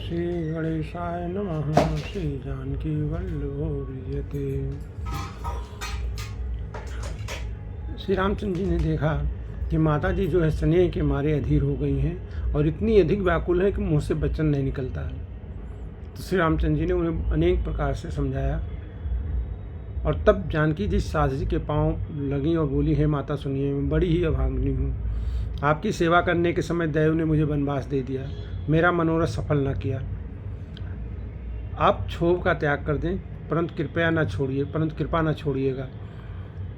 श्री गणेशाय नमः। श्री जानकी वल्लभो विजयते। श्री रामचंद्र जी ने देखा कि माता जी जो है स्नेह के मारे अधीर हो गई हैं और इतनी अधिक व्याकुल है कि मुँह से वचन नहीं निकलता है। तो श्री रामचंद्र जी ने उन्हें अनेक प्रकार से समझाया और तब जानकी जी सास जी के पांव लगी और बोली, हे माता सुनिए, मैं बड़ी ही अभागिनी हूँ। आपकी सेवा करने के समय देव ने मुझे वनवास दे दिया, मेरा मनोरथ सफल न किया। आप क्षोभ का त्याग कर दें, परंतु कृपा न छोड़िएगा।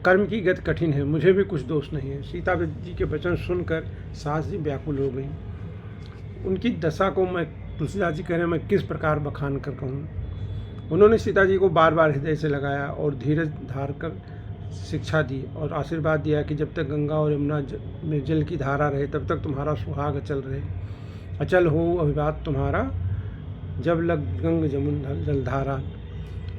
कर्म की गति कठिन है, मुझे भी कुछ दोष नहीं है। सीता जी के वचन सुनकर सास जी व्याकुल हो गई। उनकी दशा को मैं, तुलसीदास जी कह रहे हैं, मैं किस प्रकार बखान कर कहूँ। उन्होंने सीता जी को बार बार हृदय से लगाया और धीरज धार कर शिक्षा दी और आशीर्वाद दिया कि जब तक गंगा और यमुना में जल की धारा रहे तब तक तुम्हारा सुहाग अचल रहे। अचल हो अभिवाद तुम्हारा, जब लग गंग जमुन जलधारा।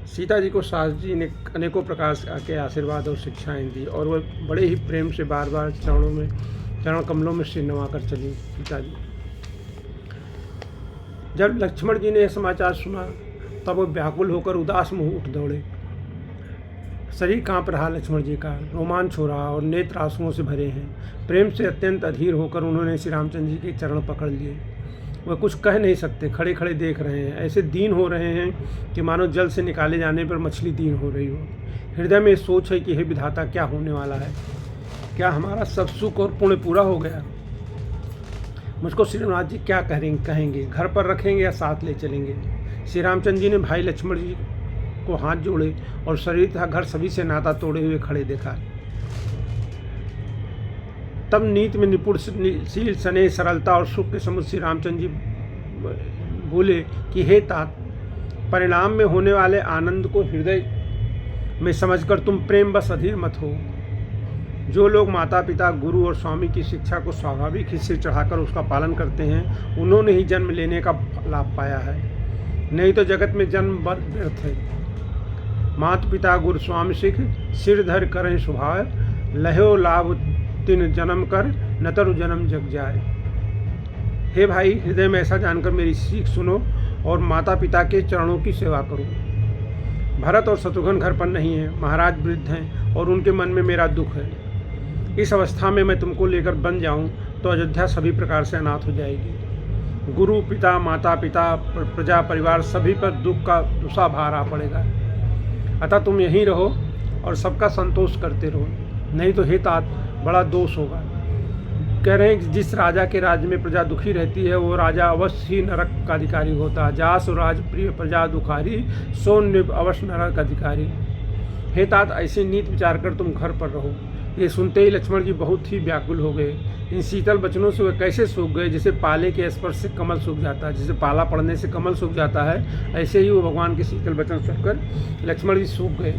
सीता जी को सास जी ने अनेकों प्रकार के आशीर्वाद और शिक्षाएं दी और वह बड़े ही प्रेम से बार बार चरण कमलों में सिर नवाकर चली। सीता जी, जब लक्ष्मण जी ने यह समाचार सुना तब वो व्याकुल होकर उदास मुँह उठ दौड़े। शरीर कांप रहा लक्ष्मण जी का, रोमांच हो रहा और नेत्र आंसुओं से भरे हैं। प्रेम से अत्यंत अधीर होकर उन्होंने श्री रामचंद्र जी के चरण पकड़ लिए। वह कुछ कह नहीं सकते, खड़े खड़े देख रहे हैं। ऐसे दीन हो रहे हैं कि मानो जल से निकाले जाने पर मछली दीन हो रही हो। हृदय में सोच है कि हे विधाता, क्या होने वाला है? क्या हमारा सब सुख और पुण्य पूरा हो गया? मुझको श्रीनाथ जी क्या कहेंगे? घर पर रखेंगे या साथ ले चलेंगे? श्री रामचंद्र जी ने भाई लक्ष्मण जी को हाथ जोड़े और शरीर तथा घर सभी से नाता तोड़े हुए खड़े देखा। तब नीति में निपुण शील, स्नेह, सरलता और सुख के समुद्र श्री रामचंद्र जी बोले कि हे तात, परिणाम में होने वाले आनंद को हृदय में समझकर तुम प्रेम बस अधीर मत हो। जो लोग माता पिता, गुरु और स्वामी की शिक्षा को स्वाभाविक ही सिर चढ़ाकर उसका पालन करते हैं, उन्होंने ही जन्म लेने का लाभ पाया है, नहीं तो जगत में जन्म व्यर्थ है। माता पिता गुरु स्वामी सिख, सिर धर करें स्वभाव, लहो लाभ तिन जन्म कर, न तरु जन्म जग जाए। हे भाई, हृदय में ऐसा जानकर मेरी सीख सुनो और माता पिता के चरणों की सेवा करो। भरत और शत्रुघ्न घर पर नहीं है, महाराज वृद्ध हैं और उनके मन में मेरा दुख है। इस अवस्था में मैं तुमको लेकर बन जाऊं तो अयोध्या सभी प्रकार से अनाथ हो जाएगी। गुरु पिता, माता पिता, प्रजा, परिवार सभी पर दुख का दूसरा भार आ पड़ेगा। अतः तुम यहीं रहो और सबका संतोष करते रहो, नहीं तो हे तात, बड़ा दोष होगा। कह रहे हैं कि जिस राजा के राज्य में प्रजा दुखी रहती है वो राजा अवश्य ही नरक का अधिकारी होता है। जास राज प्रिय प्रजा दुखारी, सो नृप अवश्य नरक अधिकारी। हे तात, ऐसे नीत विचार कर तुम घर पर रहो। ये सुनते ही लक्ष्मण जी बहुत ही व्याकुल हो गए। इन शीतल वचनों से वे कैसे सूख गए, जैसे पाले के स्पर्श से कमल सूख जाता है। जैसे पाला पड़ने से कमल सूख जाता है, ऐसे ही वो भगवान के शीतल वचन सुनकर लक्ष्मण जी सूख गए।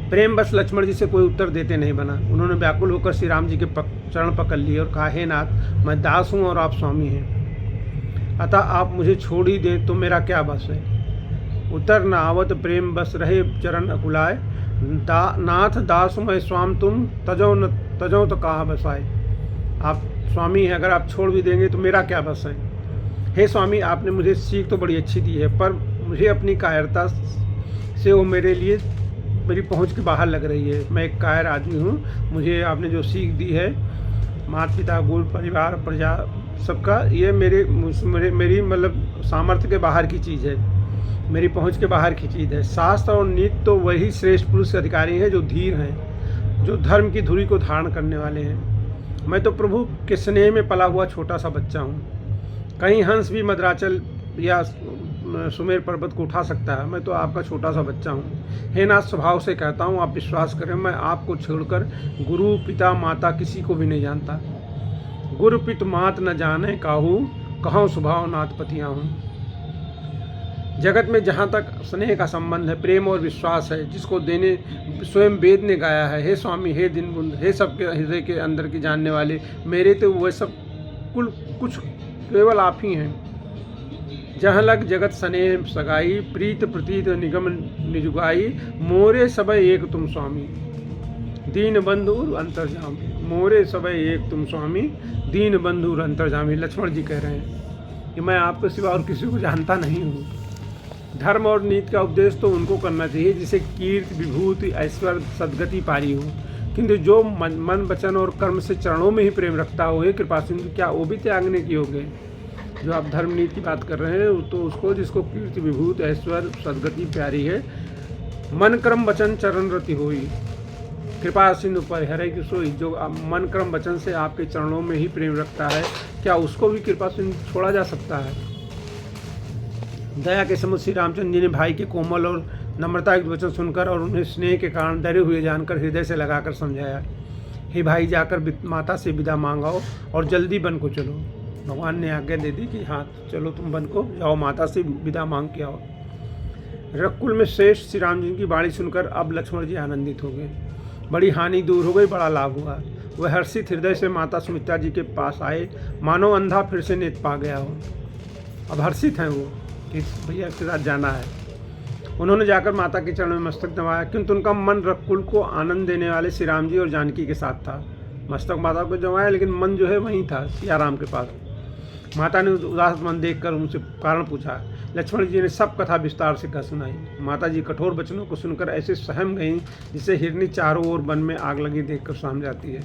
प्रेम बस लक्ष्मण जी से कोई उत्तर देते नहीं बना। उन्होंने व्याकुल होकर श्री राम जी के चरण पकड़ लिए और कहा, हे नाथ, मैं दास हूँ और आप स्वामी हैं, अतः आप मुझे छोड़ ही दें तो मेरा क्या बस है। उतर न आवत प्रेम बस रहे चरण अकुलाए, नाथ दास मैं स्वाम तुम तजो तो कहा बसाए। आप स्वामी हैं, अगर आप छोड़ भी देंगे तो मेरा क्या बस है। हे स्वामी, आपने मुझे सीख तो बड़ी अच्छी दी है, पर मुझे अपनी कायरता से वो मेरी पहुंच के बाहर लग रही है। मैं एक कायर आदमी हूँ। मुझे आपने जो सीख दी है, माता पिता, गुरु, परिवार, प्रजा सबका, ये मेरी मतलब सामर्थ्य के बाहर की चीज़ है, मेरी पहुंच के बाहर की चीज़ है। शास्त्र और नीति तो वही श्रेष्ठ पुरुष के अधिकारी हैं जो धीर हैं, जो धर्म की धुरी को धारण करने वाले हैं। मैं तो प्रभु के स्नेह में पला हुआ छोटा सा बच्चा हूँ। कहीं हंस भी मद्राचल या सुमेर पर्वत को उठा सकता है, मैं तो आपका छोटा सा बच्चा हूँ। हे नाथ, स्वभाव से कहता हूँ, आप विश्वास करें, मैं आपको छोड़कर गुरु पिता माता किसी को भी नहीं जानता। गुरु पित मात न जाने काहू, कहूँ स्वभाव नाथ पतिया हूँ। जगत में जहाँ तक स्नेह का संबंध है, प्रेम और विश्वास है, जिसको देने स्वयं वेद ने गाया है, हे स्वामी, हे दीनबंधु, हे सबके हृदय के अंदर की जानने वाले, मेरे तो वह सब कुछ केवल आप ही हैं। जहाँ लग जगत स्नेह सगाई, प्रीत प्रतीत निगम निजुगाई, मोरे सबय एक तुम स्वामी, दीन बंधु अंतर्जामी। मोरे सबय एक तुम स्वामी, दीन बंधु अंतर्जामी। लक्ष्मण जी कह रहे हैं कि मैं आपके सिवा और किसी को जानता नहीं हूँ। धर्म और नीति का उपदेश तो उनको करना चाहिए जिसे कीर्ति, विभूति, ऐश्वर्य, सद्गति पारी हो, किंतु जो मन वचन और कर्म से चरणों में ही प्रेम रखता हो, हे कृपा सिंधु, क्या वो भी त्यागने की योग्य? जो आप धर्म नीति की बात कर रहे हैं तो उसको, जिसको कीर्ति, विभूति, ऐश्वर्य, सद्गति प्यारी है, मन क्रम वचन चरण रति होई, कृपा सिंधु परिहरे की सोई, जो मन क्रम वचन से आपके चरणों में ही प्रेम रखता है, क्या उसको भी कृपा सिंधु छोड़ा जा सकता है? दया के समुद्र श्री रामचंद्र जी ने भाई के कोमल और नम्रता के वचन सुनकर और उन्हें स्नेह के कारण डरे हुए जानकर हृदय से लगाकर समझाया, हे भाई, जाकर माता से विदा मांगाओ और जल्दी वन को चलो। भगवान ने आज्ञा दे दी कि हाँ चलो, तुम वन को जाओ, माता से विदा मांग के आओ। रकुल में श्रेष्ठ श्री राम जी की वाणी सुनकर अब लक्ष्मण जी आनंदित हो गए। बड़ी हानि दूर हो गई, बड़ा लाभ हुआ। वह हर्षित हृदय से माता सुमित्रा जी के पास आए, मानो अंधा फिर से नेत्र पा गया हो। अब हर्षित हैं वो कि भैया के साथ जाना है। उन्होंने जाकर माता के चरणों में मस्तक दबाया, किंतु उनका मन रकुल को आनंद देने वाले श्री राम जी और जानकी के साथ था। मस्तक माता को दबाया, लेकिन मन जो है वहीं था सिया राम के पास। माता ने उदास मन देखकर उनसे कारण पूछा। लक्ष्मण जी ने सब कथा विस्तार से कह सुनाई। माता जी कठोर वचनों को सुनकर ऐसे सहम गईं जिससे हिरनी चारों ओर वन में आग लगी देखकर सामने जाती है।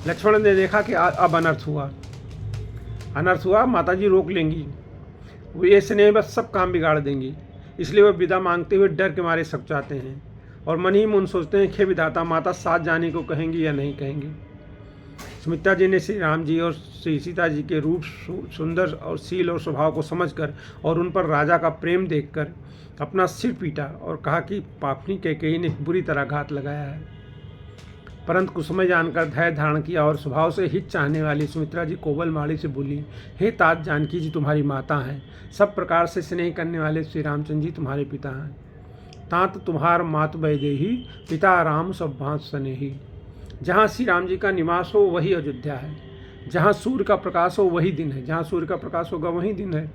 लक्ष्मण ने देखा कि अब अनर्थ हुआ, माता जी रोक लेंगी, वो ये स्नेह बस सब काम बिगाड़ देंगी। इसलिए वह विदा मांगते हुए डर के मारे सक जाते हैं और मन ही मन सोचते हैं, हे विधाता, माता साथ जाने को कहेंगी या नहीं कहेंगी। सुमित्रा जी ने श्री राम जी और श्री सीता जी के रूप, सुंदर और शील और स्वभाव को समझकर और उन पर राजा का प्रेम देखकर अपना सिर पीटा और कहा कि पापनी कैकेयी ने बुरी तरह घात लगाया है। परंतु कुछ समय जानकर धैर्य धारण किया और स्वभाव से हित चाहने वाली सुमित्रा जी कोमल वाणी से बोली, हे तात, जानकी जी तुम्हारी माता हैं, सब प्रकार से स्नेह करने वाले श्री रामचंद्र जी तुम्हारे पिता हैं। तात तुम्हार मात वैदेही, पिता राम सब भांत स्नेही। जहाँ श्री राम जी का निवास हो वही अयोध्या है, जहाँ सूर्य का प्रकाश हो वही दिन है, जहाँ सूर्य का प्रकाश होगा वही दिन है।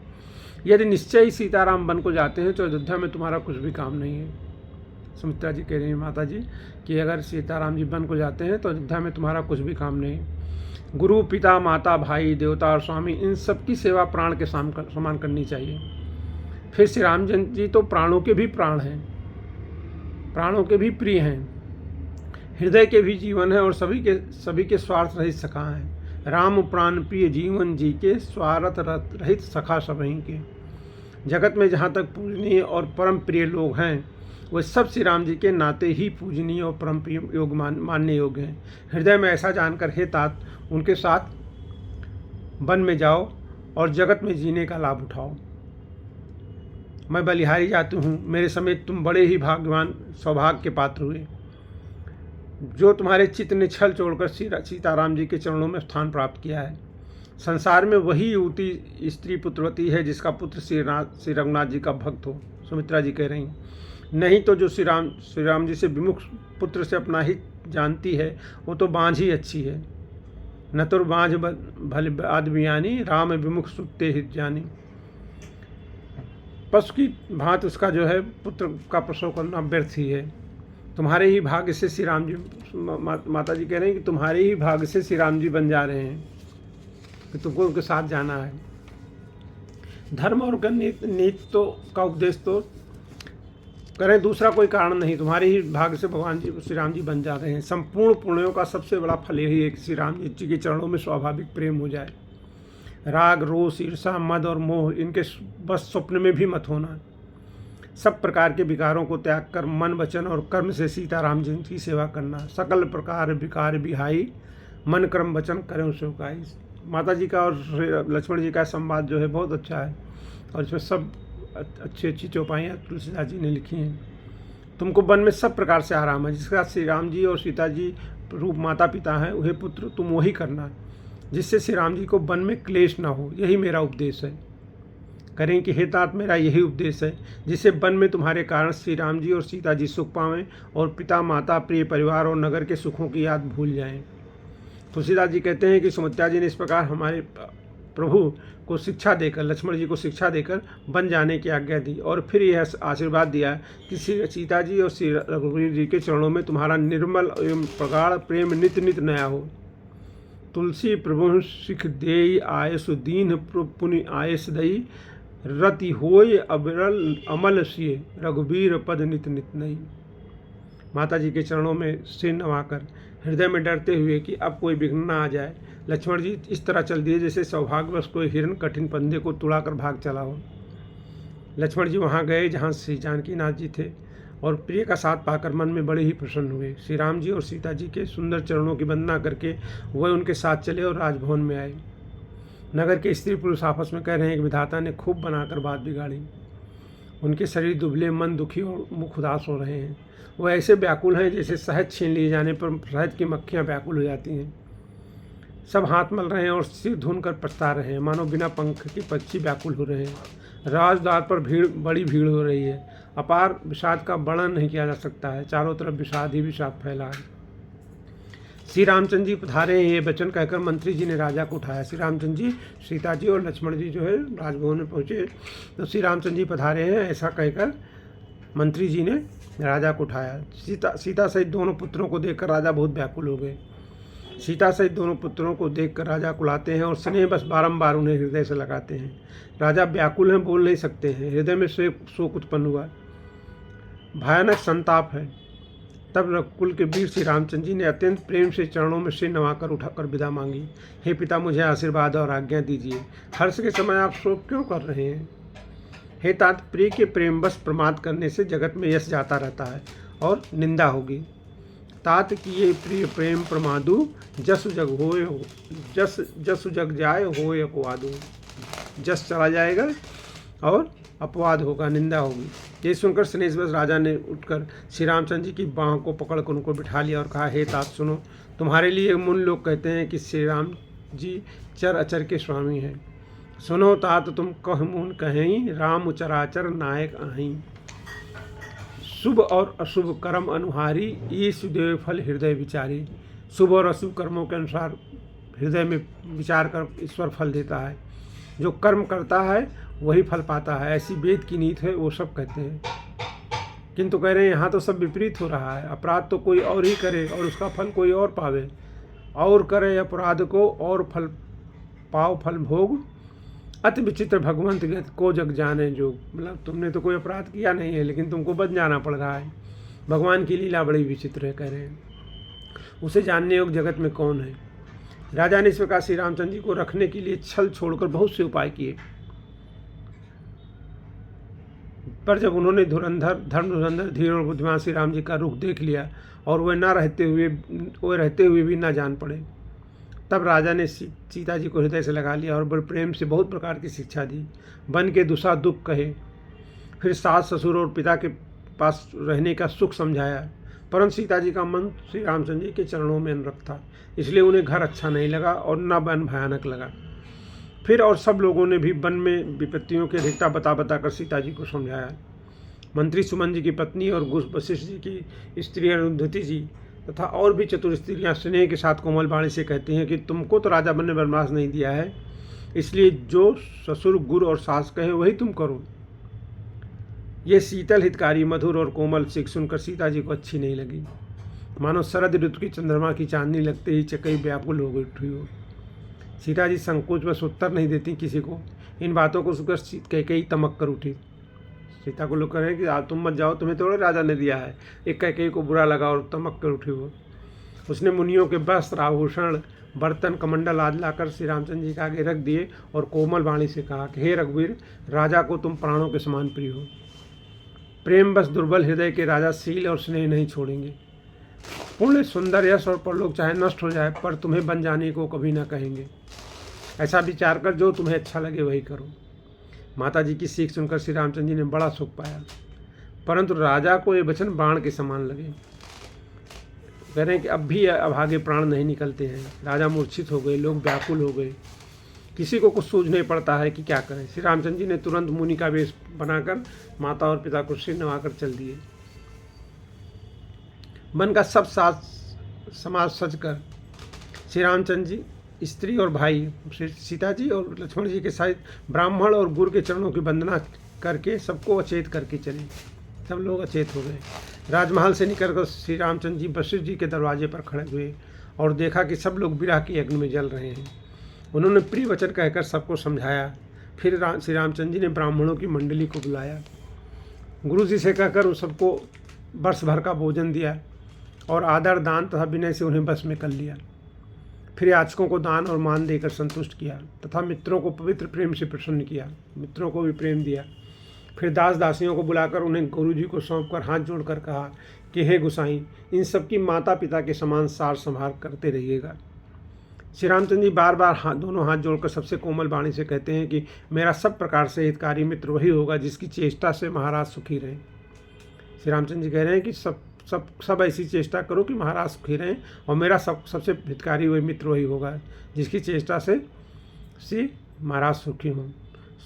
यदि निश्चय ही सीताराम वन को जाते हैं तो अयोध्या में तुम्हारा कुछ भी काम नहीं है। सुमित्रा जी कह रही हैं माता जी कि अगर सीताराम जी वन को जाते हैं तो अयोध्या में तुम्हारा कुछ भी काम नहीं है। गुरु, पिता, माता, भाई, देवता और स्वामी, इन सब की सेवा प्राण के समान करनी चाहिए। फिर श्री रामचंद्र जी तो प्राणों के भी प्राण हैं, प्राणों के भी प्रिय हैं, हृदय के भी जीवन है और सभी के स्वार्थ रहित सखा हैं। राम प्राण प्रिय जीवन जी के, स्वार्थ रहित सखा सबहीं के। जगत में जहाँ तक पूजनीय और परम प्रिय लोग हैं वे सब श्री राम जी के नाते ही पूजनीय और परम प्रिय मानने योग्य हैं। हृदय में ऐसा जानकर, हे तात, उनके साथ वन में जाओ और जगत में जीने का लाभ उठाओ। मैं बलिहारी जाती हूँ, मेरे समेत तुम बड़े ही भाग्यवान सौभाग्य के पात्र हुए। जो तुम्हारे चित्त ने छल छोड़कर सीताराम जी के चरणों में स्थान प्राप्त किया है। संसार में वही युवती स्त्री पुत्रवती है जिसका पुत्र श्री रघुनाथ जी का भक्त हो। सुमित्रा जी कह रही, नहीं तो जो श्री राम जी से विमुख पुत्र से अपना हित जानती है वो तो बाँझ ही अच्छी है। न तो बाँझ भले आदमियानी, राम विमुख सुते हित जानी। पशु की भांति उसका जो है पुत्र का प्रसव करना व्यर्थ ही है। तुम्हारे ही भाग्य से श्री राम जी, माता जी कह रहे हैं कि तुम्हारे ही भाग्य से श्री राम जी बन जा रहे हैं कि तुमको उनके साथ जाना है। धर्म और नीति तो का उपदेश तो करें, दूसरा कोई कारण नहीं, तुम्हारे ही भाग्य से भगवान जी श्री राम जी बन जा रहे हैं। संपूर्ण पुण्यों का सबसे बड़ा फल यही है कि श्री राम जी के चरणों में स्वाभाविक प्रेम हो जाए। राग, रोष, ईर्षा, मद और मोह, इनके बस स्वप्न में भी मत होना। सब प्रकार के विकारों को त्याग कर मन, वचन और कर्म से सीताराम जी की सेवा करना। सकल प्रकार विकार विहाई, मन क्रम वचन करें सेवकाई। माता जी का और लक्ष्मण जी का संवाद जो है बहुत अच्छा है और इसमें सब अच्छी चौपाइयाँ तुलसीदास जी ने लिखी हैं। तुमको वन में सब प्रकार से आराम है। जिसका श्री राम जी और सीता जी रूप माता पिता हैं, वही पुत्र तुम वही करना, जिससे श्री राम जी को वन में क्लेश ना हो। यही मेरा उपदेश है। करें कि हे तात, मेरा यही उपदेश है जिससे वन में तुम्हारे कारण श्री राम जी और सीता जी सुख पावें और पिता, माता, प्रिय परिवार और नगर के सुखों की याद भूल जाएं। तुलसीदास जी कहते हैं कि सुमित्रा जी ने इस प्रकार हमारे प्रभु को शिक्षा देकर, लक्ष्मण जी को शिक्षा देकर वन जाने की आज्ञा दी और फिर यह आशीर्वाद दिया कि श्री सीता जी और श्री रघुवीर जी के चरणों में तुम्हारा निर्मल एवं प्रगाढ़ प्रेम नित्य नित्य नया हो। तुलसी प्रभु सिख देई आयस दीन पुनि आयस दई रति होय अबरल अमल सिय रघुबीर पद नित नित नई। माता जी के चरणों में सिर नवाकर हृदय में डरते हुए कि अब कोई विघ्न ना आ जाए, लक्ष्मण जी इस तरह चल दिए जैसे सौभाग्यवश कोई हिरण कठिन पंदे को तुड़ाकर भाग चला हो। लक्ष्मण जी वहाँ गए जहाँ श्री जानकीनाथ जी थे और प्रिय का साथ पाकर मन में बड़े ही प्रसन्न हुए। श्री राम जी और सीता जी के सुंदर चरणों की वंदना करके वह उनके साथ चले और राजभवन में आए। नगर के स्त्री पुरुष आपस में कह रहे हैं कि विधाता ने खूब बनाकर बात बिगाड़ी। उनके शरीर दुबले, मन दुखी और मुख उदास हो रहे हैं। वह ऐसे व्याकुल हैं जैसे शहद छीन लिए जाने पर शहद की मक्खियाँ व्याकुल हो जाती हैं। सब हाथ मल रहे हैं और सिर धुनकर पछता रहे हैं, मानो बिना पंख के पक्षी व्याकुल हो रहे हैं। राजद्वार पर बड़ी भीड़ हो रही है। अपार विषाद का वर्णन नहीं किया जा सकता है। चारों तरफ विषाद ही विषाद फैला है। श्री रामचंद्र जी पधारे हैं, ये वचन कहकर मंत्री जी ने राजा को उठाया। श्री रामचंद्र जी, सीता जी और लक्ष्मण जी जो है राजभवन में पहुँचे तो श्री रामचंद्र जी पधारे हैं ऐसा कहकर मंत्री जी ने राजा को उठाया। सीता सहित दोनों पुत्रों को देखकर राजा बहुत व्याकुल हो गए। सीता सहित दोनों पुत्रों को देखकर राजा कुलाते हैं और स्नेह बस बारंबार उन्हें हृदय से लगाते हैं। राजा व्याकुल हैं, बोल नहीं सकते हैं। हृदय में शोक उत्पन्न हुआ, भयानक संताप है। तब रघुकुल के वीर श्री रामचंद्र जी ने अत्यंत प्रेम से चरणों में सिर नवाकर उठाकर विदा मांगी। हे पिता, मुझे आशीर्वाद और आज्ञा दीजिए। हर्ष के समय आप शोक क्यों कर रहे हैं? हे तात, प्रिय के प्रेम बस प्रमाद करने से जगत में यश जाता रहता है और निंदा होगी। तात की ये प्रिय प्रेम प्रमादु जस जग होए हो, जस जग जाए होए अपवादु। जस चला जाएगा और अपवाद होगा, निंदा होगी। ये सुनकर स्नेहवश राजा ने उठकर श्री रामचंद्र जी की बाहों को पकड़कर उनको बिठा लिया और कहा, हे तात सुनो, तुम्हारे लिए मुन लोग कहते हैं कि श्री राम जी चर अचर के स्वामी हैं। सुनो तात, तुम कह मुन कहीं, राम चराचर नायक आहीं। शुभ और अशुभ कर्म अनुहारी, ईश देव फल हृदय विचारी। शुभ और अशुभ कर्मों के अनुसार हृदय में विचार कर ईश्वर फल देता है। जो कर्म करता है वही फल पाता है, ऐसी वेद की नीति है, वो सब कहते हैं। किंतु कह रहे हैं यहाँ तो सब विपरीत हो रहा है। अपराध तो कोई और ही करे और उसका फल कोई और पावे, और करे अपराध को और फल पाओ फल भोग। अति विचित्र भगवंत को जग जाने जोग। मतलब तुमने तो कोई अपराध किया नहीं है लेकिन तुमको बच जाना पड़ रहा है। भगवान की लीला बड़ी विचित्र है, कह रहे हैं। उसे जानने योग जगत में कौन है? राजा ने इस प्रकार श्री रामचंद्र जी को रखने के लिए छल छोड़कर बहुत से उपाय किए, पर जब उन्होंने धर्मधुरंधर धीर और बुद्धिमान श्री राम जी का रुख देख लिया और वह रहते हुए भी न जान पड़े, तब राजा ने सीता जी को हृदय से लगा लिया और बड़े प्रेम से बहुत प्रकार की शिक्षा दी। बन के दुसा दुख कहे, फिर सास ससुर और पिता के पास रहने का सुख समझाया। परंतु सीता जी का मन श्री रामचंद्र जी के चरणों में अनुरक्त था, इसलिए उन्हें घर अच्छा नहीं लगा और न वन भयानक लगा। फिर और सब लोगों ने भी वन में विपत्तियों की अधिकता बता कर सीता जी को समझाया। मंत्री सुमन जी की पत्नी और वशिष्ठ जी की स्त्री अरुंधति जी तथा और भी चतुर स्त्रियाँ स्नेह के साथ कोमल वाणी से कहती हैं कि तुमको तो राजा बन ने वनवास नहीं दिया है, इसलिए जो ससुर गुरु और सास कहें वही तुम करो। ये शीतल हितकारी मधुर और कोमल सीख सुनकर सीता जी को अच्छी नहीं लगी। मानो शरद ऋतु की चंद्रमा की चांदनी लगते ही चकई व्याकुल हो गई उठी हो। सीता जी संकोच बस उत्तर नहीं देती किसी को। इन बातों को सुनकर कैकेयी तमक कर उठी। सीता को लोग कह रहे हैं कि तुम मत जाओ, तुम्हें थोड़ा राजा ने दिया है। एक कैकेयी को बुरा लगा और तमक कर उठी वो। उसने मुनियों के वस्त्र आभूषण बर्तन कमंडल आदि लाकर श्री रामचंद्र जी के आगे रख दिए और कोमल वाणी से कहा कि हे रघुवीर, राजा को तुम प्राणों के समान प्रिय हो। प्रेम बस दुर्बल हृदय के राजा शील और स्नेह नहीं छोड़ेंगे। पुण्य सुंदर यश और परलोक चाहे नष्ट हो जाए पर तुम्हें बन जाने को कभी ना कहेंगे। ऐसा विचार कर जो तुम्हें अच्छा लगे वही करो। माता जी की सीख सुनकर श्री रामचंद्र जी ने बड़ा सुख पाया, परंतु राजा को ये वचन बाण के समान लगे। कह रहे हैं कि अब भी अभागे प्राण नहीं निकलते हैं। राजा मूर्छित हो गए, लोग व्याकुल हो गए, किसी को कुछ सूझ नहीं पड़ता है कि क्या करें। श्री रामचंद्र जी ने तुरंत मुनि का वेश बनाकर माता और पिता को सिर नवाकर चल दिए। मन का सब समाज सजकर श्री रामचंद्र जी, स्त्री और भाई सीता जी और लक्ष्मण जी के साथ ब्राह्मण और गुरु के चरणों की वंदना करके सबको अचेत करके चले। सब लोग अचेत हो गए। राजमहल से निकलकर श्री रामचंद्र जी वशिष्ठ जी के दरवाजे पर खड़े हुए और देखा कि सब लोग विरह की अग्नि में जल रहे हैं। उन्होंने प्रिय वचन कहकर सबको समझाया। फिर श्री रामचंद्र जी ने ब्राह्मणों की मंडली को बुलाया, गुरु जी से कहकर उन सबको वर्ष भर का भोजन दिया और आदर दान तथा विनय से उन्हें बस में कर लिया। फिर याचकों को दान और मान देकर संतुष्ट किया तथा मित्रों को पवित्र प्रेम से प्रसन्न किया, मित्रों को भी प्रेम दिया। फिर दास दासियों को बुलाकर उन्हें गुरु जी को सौंपकर हाथ जोड़कर कहा कि हे गोसाई, इन सबकी माता पिता के समान सार संभाल करते रहिएगा। श्री रामचंद्र जी बार बार दोनों हाथ जोड़कर सबसे कोमल वाणी से कहते हैं कि मेरा सब प्रकार से हितकारी मित्र वही होगा जिसकी चेष्टा से महाराज सुखी रहें। श्री रामचंद्र जी कह रहे हैं कि सब ऐसी चेष्टा करो कि महाराज सुखी रहें, और मेरा सबसे हितकारी वही मित्र वही होगा जिसकी चेष्टा से महाराज सुखी हों।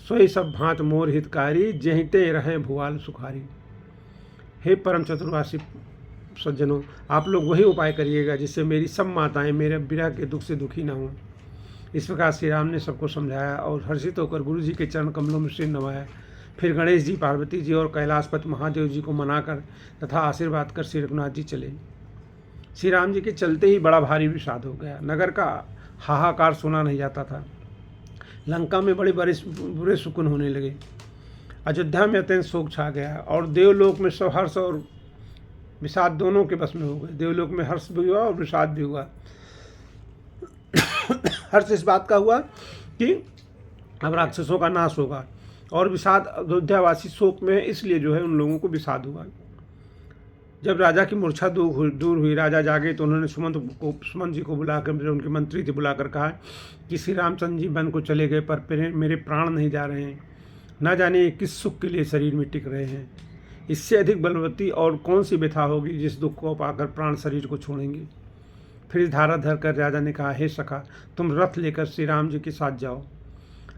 सोई सब भांत मोर हितकारी, जहिते रहें भुआल सुखारी। हे परम चतुर्वासी सज्जनों, आप लोग वही उपाय करिएगा जिससे मेरी सब माताएं मेरे विरह के दुख से दुखी न हों। इस प्रकार श्री राम ने सबको समझाया और हर्षित होकर गुरु जी के चरण कमलों में सिर नवाया। फिर गणेश जी, पार्वती जी और कैलाशपति महादेव जी को मनाकर तथा आशीर्वाद कर श्री रघुनाथ जी चले। श्री राम जी के चलते ही बड़ा भारी विषाद हो गया। नगर का हाहाकार सुना नहीं जाता था। लंका में बड़े बुरे शकुन होने लगे। अयोध्या में अत्यंत शोक छा गया और देवलोक में सब हर्ष और विषाद दोनों के बस में हो गए। देवलोक में हर्ष भी हुआ और विषाद भी हुआ। हर्ष इस बात का हुआ कि अब राक्षसों का नाश होगा, और विषाद अयोध्यावासी शोक में इसलिए जो है उन लोगों को विषाद हुआ। जब राजा की मूर्छा दूर हुई, राजा जागे तो उन्होंने सुमंत जी को बुलाकर, उनके मंत्री थे, बुलाकर कहा कि श्री रामचंद्र जी वन को चले गए पर मेरे प्राण नहीं जा रहे हैं। न जाने किस सुख के लिए शरीर में टिक रहे हैं। इससे अधिक बलवती और कौन सी व्यथा होगी जिस दुख को पाकर प्राण शरीर को छोड़ेंगे। फिर धारा धरकर राजा ने कहा, हे सखा, तुम रथ लेकर श्री राम जी के साथ जाओ।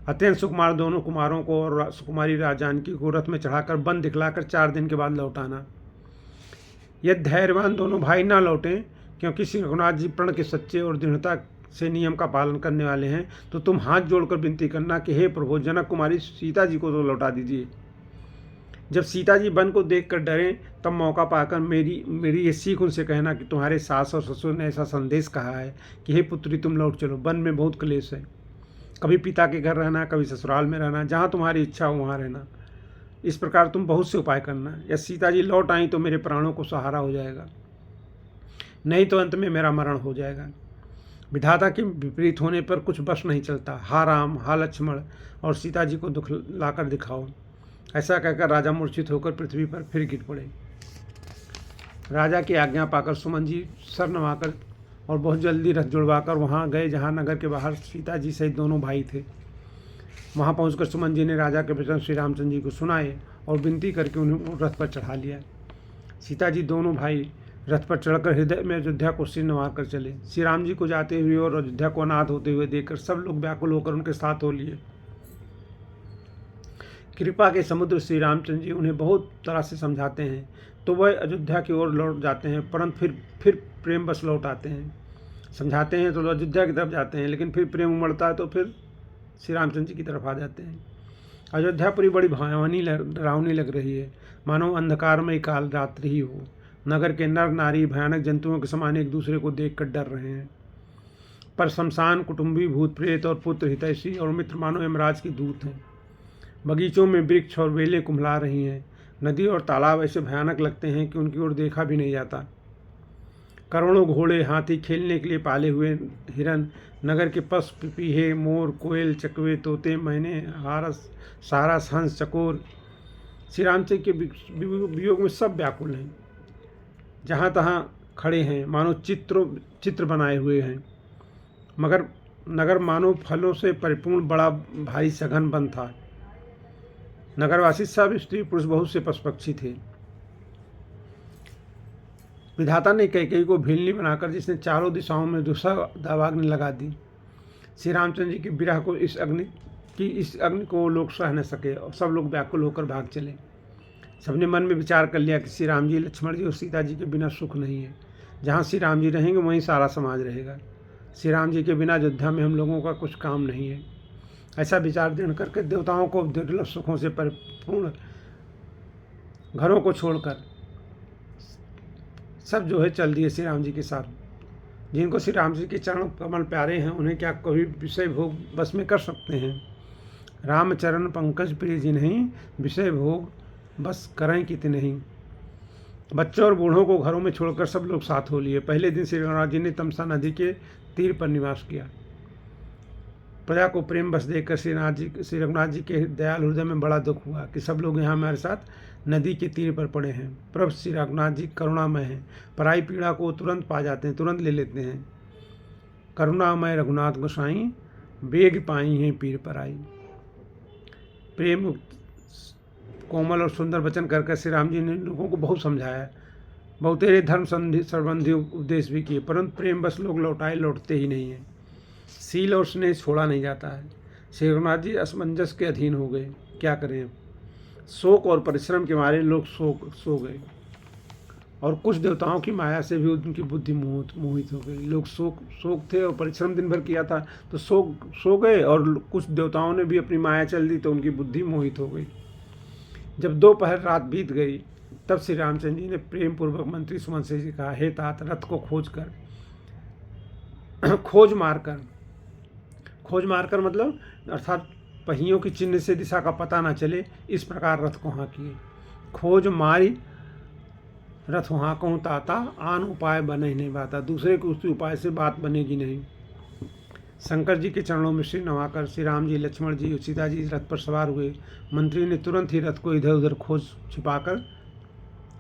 अत्यंत सुकुमार दोनों कुमारों को और सुकुमारी जानकी को रथ में चढ़ाकर वन दिखलाकर 4 दिन के बाद लौटाना। यदि धैर्यवान दोनों भाई ना लौटें, क्योंकि श्री रघुनाथ जी प्रण के सच्चे और दृढ़ता से नियम का पालन करने वाले हैं, तो तुम हाथ जोड़कर विनती करना कि हे प्रभु, जनक कुमारी सीता जी को तो लौटा दीजिए। जब सीता जी वन को देखकर डरें तब मौका पाकर मेरी ये सीख उनसे कहना कि तुम्हारे सास और ससुर ने ऐसा संदेश कहा है कि हे पुत्री, तुम लौट चलो, वन में बहुत क्लेश है। कभी पिता के घर रहना, कभी ससुराल में रहना, जहाँ तुम्हारी इच्छा हो वहाँ रहना। इस प्रकार तुम बहुत से उपाय करना। या सीता जी लौट आई तो मेरे प्राणों को सहारा हो जाएगा, नहीं तो अंत में मेरा मरण हो जाएगा। विधाता के विपरीत होने पर कुछ बस नहीं चलता। हा राम, हा लक्ष्मण, और सीता जी को दुख लाकर दिखाओ। ऐसा कहकर राजा मूर्छित होकर पृथ्वी पर फिर गिर पड़े। राजा की आज्ञा पाकर सुमन जी सर नवाकर और बहुत जल्दी रथ जुड़वाकर वहाँ गए जहाँ नगर के बाहर सीता जी सहित दोनों भाई थे। वहाँ पहुंचकर सुमन जी ने राजा के वचन श्री रामचंद्र जी को सुनाए और विनती करके उन्हें रथ पर चढ़ा लिया। सीता जी दोनों भाई रथ पर चढ़कर हृदय में अयोध्या को सिर नवार कर चले। श्री राम जी को जाते हुए और अयोध्या को अनाथ होते हुए देखकर सब लोग व्याकुल होकर उनके साथ हो लिए। कृपा के समुद्र श्री रामचंद्र जी उन्हें बहुत तरह से समझाते हैं तो वह अयोध्या की ओर लौट जाते हैं, परंतु फिर प्रेम बस लौट आते हैं। समझाते हैं तो अयोध्या की तरफ जाते हैं, लेकिन फिर प्रेम उमड़ता है तो फिर श्री रामचंद्र जी की तरफ आ जाते हैं। अयोध्यापुरी बड़ी भयावनी डरावनी लग रही है, मानो अंधकारमय काल रात्रि ही हो। नगर के नर नारी भयानक जंतुओं के समान एक दूसरे को देखकर डर रहे हैं, पर शमशान, कुटुंबी, भूत प्रेत और पुत्र, हितैषी और मित्र मानो यमराज के दूत हैं। बगीचों में वृक्ष और बेलें कुम्हला रही हैं। नदी और तालाब ऐसे भयानक लगते हैं कि उनकी ओर देखा भी नहीं जाता। करोड़ों घोड़े, हाथी, खेलने के लिए पाले हुए हिरन, नगर के पशु, पपीहे, मोर, कोयल, चकवे, तोते, मैने, हारस, सारस, हंस, चकोर श्री रामचंद्र के वियोग में सब व्याकुल हैं। जहाँ तहाँ खड़े हैं, मानो चित्र बनाए हुए हैं। मगर नगर मानो फलों से परिपूर्ण बड़ा भारी सघन वन था। नगरवासी सब स्त्री पुरुष, बहुत से पशु पक्षी थे। विधाता ने कैकेयी को भीलनी बनाकर, जिसने चारों दिशाओं में दूसरा दावाग्नि लगा दी। श्री रामचंद्र जी के विरह को इस अग्नि को लोग सह न सके और सब लोग व्याकुल होकर भाग चले। सबने मन में विचार कर लिया कि श्री राम जी, लक्ष्मण जी और सीता जी के बिना सुख नहीं है। जहाँ श्री राम जी रहेंगे वहीं सारा समाज रहेगा। श्री राम जी के बिना अयोध्या में हम लोगों का कुछ काम नहीं है। ऐसा विचार दृढ़ करके देवताओं को दुर्लभ सुखों से परिपूर्ण घरों को छोड़कर सब जो है चल दिए श्री राम जी के साथ। जिनको श्री राम जी के चरण कमल प्यारे हैं, उन्हें क्या कभी विषय भोग बस में कर सकते हैं। रामचरण पंकज प्रिय जी नहीं, विषय भोग बस करें कितने नहीं। बच्चों और बूढ़ों को घरों में छोड़कर सब लोग साथ हो लिए। पहले दिन श्री रघुनाथ जी ने तमसा नदी के तीर पर निवास किया। प्रजा को प्रेम बस देखकर श्री रघुनाथ जी के दयाल हृदय में बड़ा दुख हुआ कि सब लोग यहाँ हमारे साथ नदी के तीर पर पड़े हैं। प्रभु श्री रघुनाथ जी करुणामय हैं, पराई पीड़ा को तुरंत पा जाते हैं, तुरंत ले लेते हैं। करुणामय रघुनाथ गोसाई, बेग पाई हैं पीर पर आई। प्रेम कोमल और सुंदर वचन करके श्री राम जी ने लोगों को बहुत समझाया, बहुतेरे धर्म संबंधी उपदेश भी किए, परंतु प्रेम बस लोग लौटते ही नहीं हैं। सील और स्नेह छोड़ा नहीं जाता है। श्री रघुनाथ जी असमंजस के अधीन हो गए, क्या करें। शोक और परिश्रम के मारे लोग सो गए, और कुछ देवताओं की माया से भी उनकी बुद्धि मोहित हो गई। लोग शोक थे और परिश्रम दिन भर किया था तो सो गए, और कुछ देवताओं ने भी अपनी माया चल दी तो उनकी बुद्धि मोहित हो गई। जब दोपहर रात बीत गई तब श्री रामचंद्र जी ने प्रेम पूर्वक मंत्री सुमन से जी कहा, हे तात, रथ को खोज मारकर मतलब अर्थात पहियों की चिन्ह से दिशा का पता ना चले, इस प्रकार रथ को हाँकिए। खोज मारी रथ हाँकूं ताता, आन उपाय बने नहीं बाता। दूसरे को उसी उपाय से बात बनेगी नहीं। शंकर जी के चरणों में सिर नवाकर श्री राम जी, लक्ष्मण जी और सीता जी रथ पर सवार हुए। मंत्री ने तुरंत ही रथ को इधर उधर खोज छिपाकर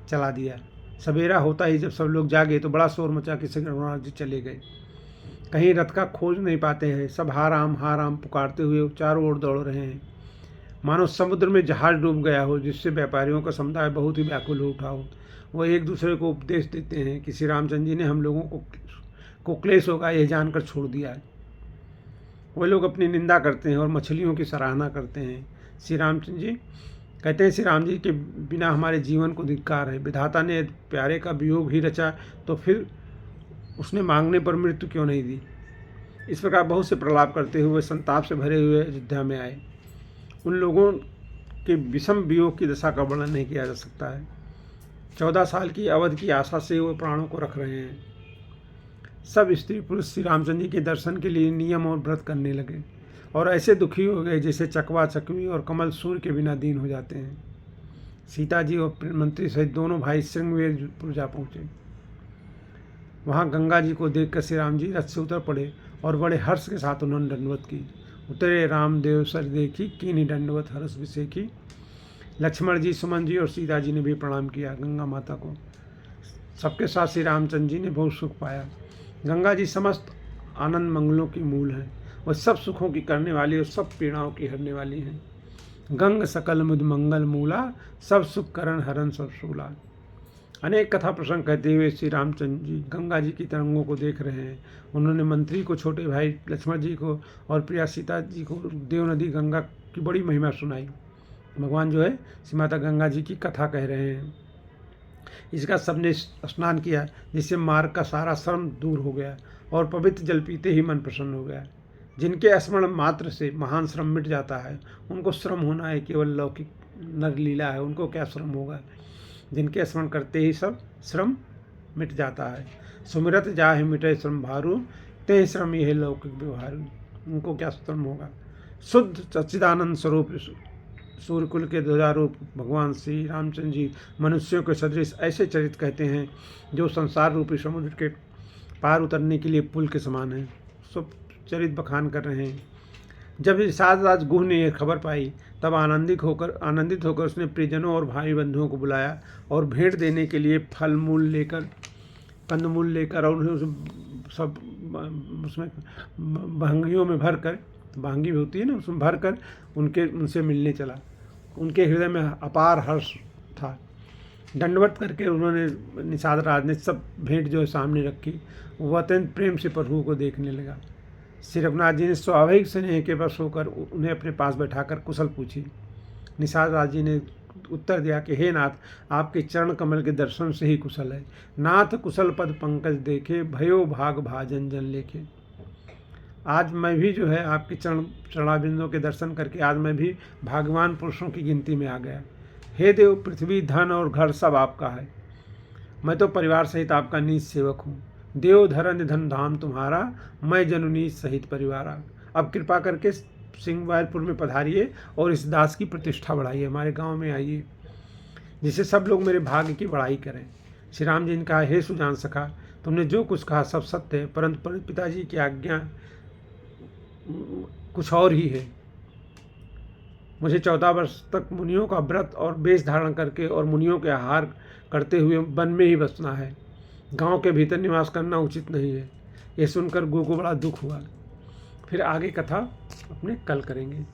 चला दिया। सवेरा होता ही जब सब लोग जागे तो बड़ा शोर मचा कि श्री रघुनाथ जी चले गए। कहीं रथ का खोज नहीं पाते हैं। सब हा राम पुकारते हुए चारों ओर दौड़ रहे हैं, मानो समुद्र में जहाज डूब गया हो, जिससे व्यापारियों का समुदाय बहुत ही व्याकुल हो उठा हो। वो एक दूसरे को उपदेश देते हैं कि श्री रामचंद्र जी ने हम लोगों को क्लेश होगा यह जानकर छोड़ दिया है। वे लोग अपनी निंदा करते हैं और मछलियों की सराहना करते हैं। श्री रामचंद्र जी कहते हैं, श्री राम जी के बिना हमारे जीवन को धिक्कार है। विधाता ने प्यारे का वियोग ही रचा तो फिर उसने मांगने पर मृत्यु क्यों नहीं दी। इस प्रकार बहुत से प्रलाप करते हुए संताप से भरे हुए अयोध्या में आए। उन लोगों के विषम वियोग की दशा का वर्णन नहीं किया जा सकता है। 14 साल की अवधि की आशा से वो प्राणों को रख रहे हैं। सब स्त्री पुरुष श्री रामचंद्र जी के दर्शन के लिए नियम और व्रत करने लगे, और ऐसे दुखी हो गए जैसे चकवा चकवी और कमल सूर्य के बिना दीन हो जाते हैं। सीता जी और मंत्री सहित दोनों भाई श्रृंगवेरपुर जा पहुँचे। वहाँ गंगा जी को देखकर श्री राम जी रथ से उतर पड़े और बड़े हर्ष के साथ उन्होंने दंडवत की। उतरे रामदेव सर देखी, कीनी दंडवत हर्ष विषेखी। लक्ष्मण जी, सुमन जी और सीता जी ने भी प्रणाम किया गंगा माता को। सबके साथ श्री रामचंद्र जी ने बहुत सुख पाया। गंगा जी समस्त आनंद मंगलों की मूल हैं, वह सब सुखों की करने वाली और सब पीड़ाओं की हरने वाली हैं। गंग सकल मुद मंगल मूला, सब सुख करण हरण सब शूला। अनेक कथा प्रसंग कहते हुए श्री रामचंद्र जी गंगा जी की तरंगों को देख रहे हैं। उन्होंने मंत्री को, छोटे भाई लक्ष्मण जी को और प्रिया सीता जी को देव नदी गंगा की बड़ी महिमा सुनाई। भगवान जो है श्री माता गंगा जी की कथा कह रहे हैं। इसका सबने स्नान किया, जिससे मार्ग का सारा श्रम दूर हो गया और पवित्र जल पीते ही मन प्रसन्न हो गया। जिनके स्मरण मात्र से महान श्रम मिट जाता है, उनको श्रम होना है केवल लौकिक नर लीला है, उनको क्या श्रम होगा। जिनके स्मरण करते ही सब श्रम मिट जाता है। सुमिरत जाहि मिटे श्रम भारू, ते श्रम यह लौकिक व्यवहारू। उनको क्या श्रम होगा। शुद्ध सच्चिदानंद स्वरूप सूर्यकुल के ध्वजारूप भगवान श्री रामचंद्र जी मनुष्यों के सदृश ऐसे चरित कहते हैं जो संसार रूपी समुद्र के पार उतरने के लिए पुल के समान हैं। सब चरित बखान कर रहे हैं। जब साधराज गुह ने यह खबर पाई तब आनंदित होकर उसने प्रियजनों और भाई बंधुओं को बुलाया और भेंट देने के लिए कंदमूल लेकर और सब उसमें भांगियों में भर कर, भांगी भी होती है ना, उसमें भर कर उनसे मिलने चला। उनके हृदय में अपार हर्ष था। दंडवत करके उन्होंने निषाद राज ने सब भेंट जो सामने रखी। वह अत्यंत प्रेम से प्रभु को देखने लगा। श्री रघुनाथ जी ने स्वाभाविक स्नेह के वश होकर उन्हें अपने पास बैठाकर कुशल पूछी। निषाद राज जी ने उत्तर दिया कि हे नाथ, आपके चरण कमल के दर्शन से ही कुशल है। नाथ कुशल पद पंकज देखे, भयो भाग भाजन जन लेखे। आज मैं भी जो है आपके चरणाबिंदों के दर्शन करके आज मैं भी भाग्यवान पुरुषों की गिनती में आ गया। हे देव, पृथ्वी, धन और घर सब आपका है। मैं तो परिवार सहित आपका नीच सेवक हूँ। देव धर निधन धाम तुम्हारा, मैं जननी सहित परिवारा। अब कृपा करके सिंहवालपुर में पधारिए और इस दास की प्रतिष्ठा बढ़ाइए, हमारे गांव में आइए, जिससे सब लोग मेरे भाग्य की बड़ाई करें। श्री राम जी ने कहा, हे सुजान सखा, तुमने जो कुछ कहा सब सत्य है, परंतु पिताजी की आज्ञा कुछ और ही है। मुझे 14 वर्ष तक मुनियों का व्रत और वेश धारण करके और मुनियों के आहार करते हुए वन में ही बसना है, गांव के भीतर निवास करना उचित नहीं है। यह सुनकर गो को बड़ा दुख हुआ। फिर आगे कथा अपने कल करेंगे।